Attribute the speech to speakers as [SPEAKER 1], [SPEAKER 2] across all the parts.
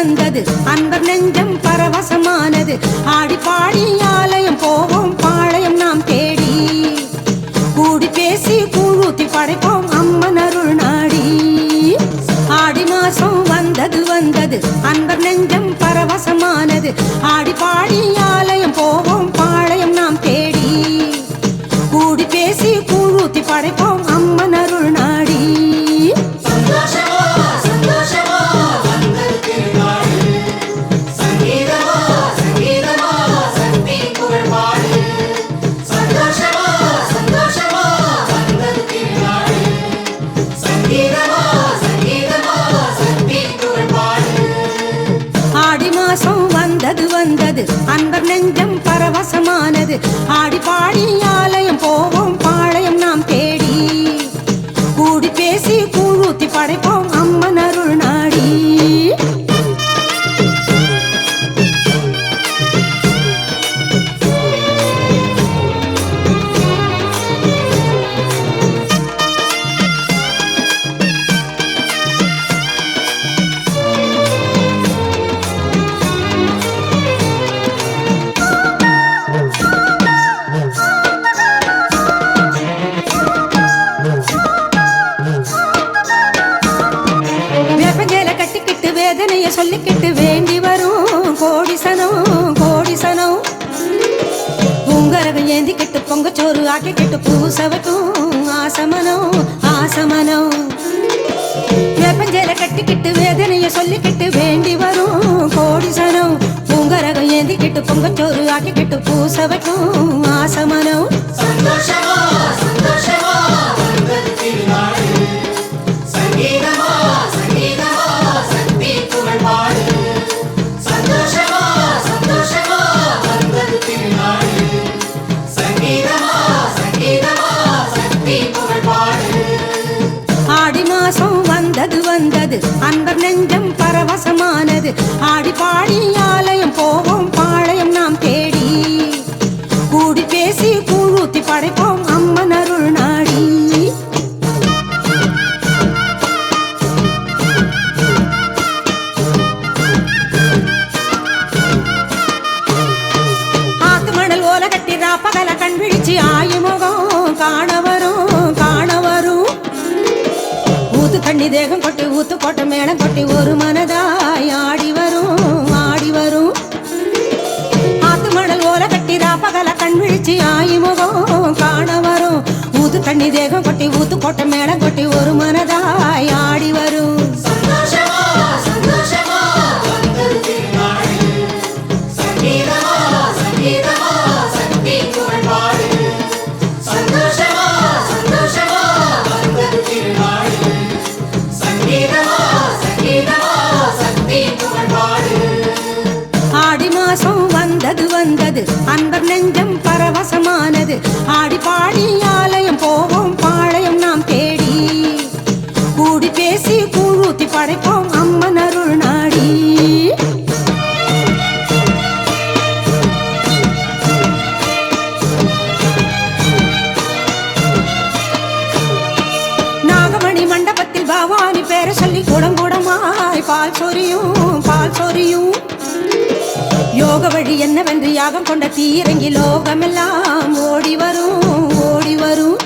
[SPEAKER 1] வந்தது அன்பர் நெஞ்சம் பரவசமானது. ஆடி பாடி ஆலயம் போவோம் பாளையம் நாம் தேடி. கூடி பேசி கூழூத்தி படைப்போம் அம்மன் அருள் நாடி. ஆடி மாசம் வந்தது அன்பர் நெஞ்சம் பரவசமானது. ஆடி பாடி ஆலயம் போவோம் பாளையம் நாம் தேடி. கூடி பேசி கூழூத்தி படைப்போம் அம்மன் அருள் நாடி. வந்தது அன்பர் நெஞ்சம் பரவசமானது. ஆடி பாடி ஆலயம் போவோம் பாளையம் நாம் தேடி. கூடி பேசி கூழூத்தி படைப்போம் அம்மன் அருள் நாடி. வேதனைய சொல்லிக்கிட்டு வேண்டி வரும் கோடிசனம் கோடிசனம். உங்கரகம் ஏந்திக்கிட்டு பொங்கச்சோறு ஆக்கிக்கிட்டு பூசவட்டும் ஆசமனம் ஆசமனம். வேப்பஞ்சேல கட்டிக்கிட்டு வேதனைய சொல்லிக்கிட்டு வேண்டி வரும் கோடிசனம். உங்கரகம் ஏந்திக்கிட்டு பொங்கச்சோறு ஆக்கிக்கிட்டு பூசவட்டும் ஆசமனம். ஆடி மாசம் வந்தது அன்பர் நெஞ்சம் பரவசமானது. ஆடி பாடி ஆலயம் போவோம் பாளையம் நாம் தேடி. கூடி பேசி கூழூத்தி படைப்போம் அம்மன் அருள் நாடி. ஆத்து மணல் ஓல கட்டி ராப்பகல கண் விழிச்சு ஆயுமுகம் காண வரும் காண வரும். ஊத்து தண்ணி தேகம் கொட்டி ஊத்து போட்ட மேளம் கொட்டி ஒரு மனதாய் ஆடி வரும் ஆடி வரும். ஆத்து மணல் ஓல கட்டி ராப்பகல கண் விழிச்சு ஆயுமுகம் காண வரும். ஊத்து தண்ணி தேகம் கொட்டி ஊத்து போட்ட மேளம் கொட்டி ஒரு மனதாய் ஆடி வரும். ஆடி மாசம் வந்தது அன்பர் நெஞ்சம் பரவசமானது. ஆடி பாடி ஆலயம் போவோம் பாளையம் நாம் தேடி. கூடி பேசி கூழூத்தி படைப்போம் அம்மன் அருள் நாடி. நாகமணி மண்டபத்தில் பவானி பேர சொல்லி குடங்குடமாய் பால் சொரியும் பால் சொரியும். யோக வழி என்னவென்று யாகம் கொண்ட தீரங்கி லோகமெல்லாம் ஓடி வரும் ஓடி வரும்.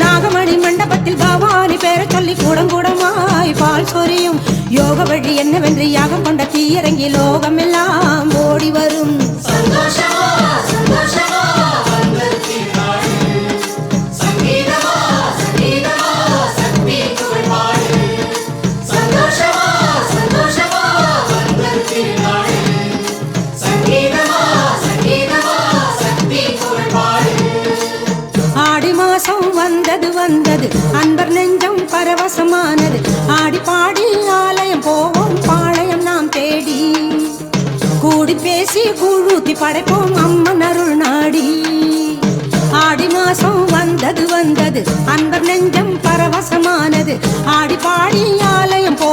[SPEAKER 1] நாகமணி மண்டபத்தில் பவானி பேர சொல்லி கூடங்குடமாய் பால் சொரியும். யோக வழி என்னவென்று யாகம் கொண்ட தீரங்கி லோகமெல்லாம் ஓடி வரும். வந்தது அன்பர் நெஞ்சம் பரவசமானது. ஆடி பாடி ஆலயம் போவோம் பாளையம் நாம் தேடி. கூடி பேசி கூழூத்தி படைப்போம் அம்மன் அருள் நாடி. ஆடி மாசம் வந்தது அன்பர் நெஞ்சம் பரவசமானது. ஆடி பாடி ஆலயம் போ